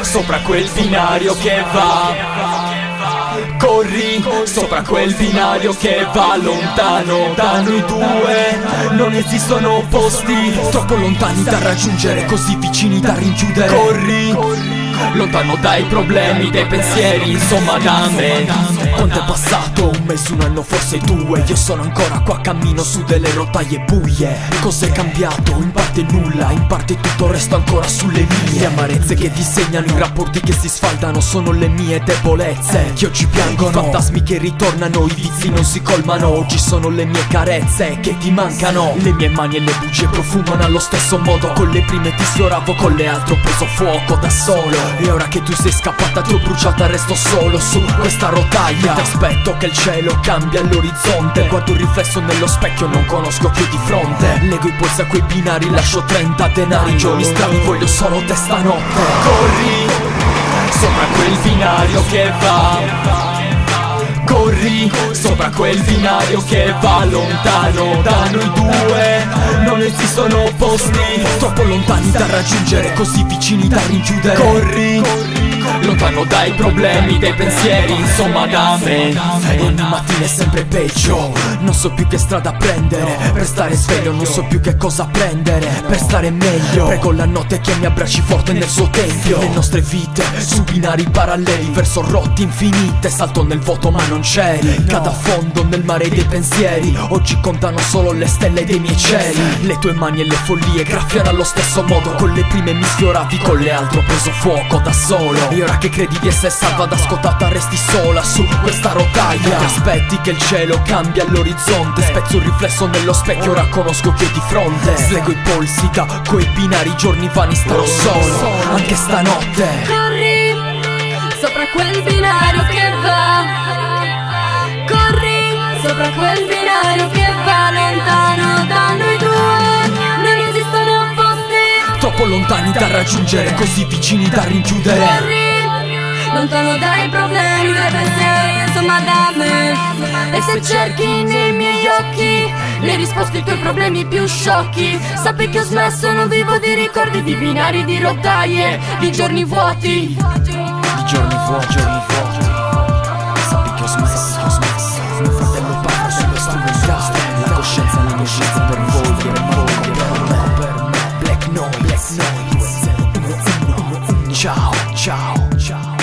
sopra quel binario che va. Corri sopra quel binario che va lontano da noi due. Non esistono posti troppo lontani da raggiungere, così vicini da rinchiudere. Corri lontano dai problemi, dai pensieri, insomma da me. Quanto è passato? Un mese, un anno, forse due. Io sono ancora qua, cammino su delle rotaie buie. Cos'è cambiato? In parte nulla, in parte tutto resto ancora sulle mie. Le amarezze che disegnano, i rapporti che si sfaldano sono le mie debolezze che oggi piangono. I fantasmi che ritornano, i vizi non si colmano. Oggi sono le mie carezze che ti mancano. Le mie mani e le bugie profumano allo stesso modo. Con le prime ti sfioravo, con le altre ho preso fuoco da solo. E ora che tu sei scappata, ti ho bruciata, resto solo su questa rotaia. Ti aspetto che il cielo cambia all'orizzonte. Guardo un riflesso nello specchio, non conosco più di fronte. Lego i polsi a quei binari, lascio 30 denari. Giorni strani, voglio solo te stanotte. Corri sopra quel binario che va. Corri sopra quel binario che va lontano da noi due. Non esistono posti troppo lontani da raggiungere, così vicini da rinchiudere. Corri lontano dai problemi, dai pensieri, insomma da me. E ogni mattina è sempre peggio, non so più che strada prendere per stare sveglio, non so più che cosa prendere per stare meglio. Prego la notte che mi abbracci forte nel suo tempio. Le nostre vite su binari paralleli, verso rotti infinite. Salto nel vuoto ma non c'eri, cado a fondo nel mare dei pensieri. Oggi contano solo le stelle dei miei cieli. Le tue mani e le follie graffiano allo stesso modo. Con le prime mi sfioravi, con le altre ho preso fuoco da solo. E ora che credi di essere salva da scottata, resti sola su questa rotaia. Ti aspetti che il cielo cambia all'orizzonte. Spezzo un riflesso nello specchio, ora conosco che ho di fronte. Slego i polsi da quei binari, giorni vani, starò solo anche stanotte. Corri sopra quel binario che va. Corri sopra quel binario che va lontano da noi due. Non esistono posti troppo lontani da raggiungere, così vicini da rinchiudere. Corri lontano dai problemi, dai pensieri, insomma da me. E se cerchi nei miei occhi le risposte ai tuoi problemi più sciocchi, sappi che ho smesso, non vivo di ricordi, di binari, di rotaie, di giorni vuoti. Di giorni vuoti, sappi che ho smesso, mio fratello parla su questo mercato. La coscienza per voi, per me. Black Noise, ciao, ciao, ciao.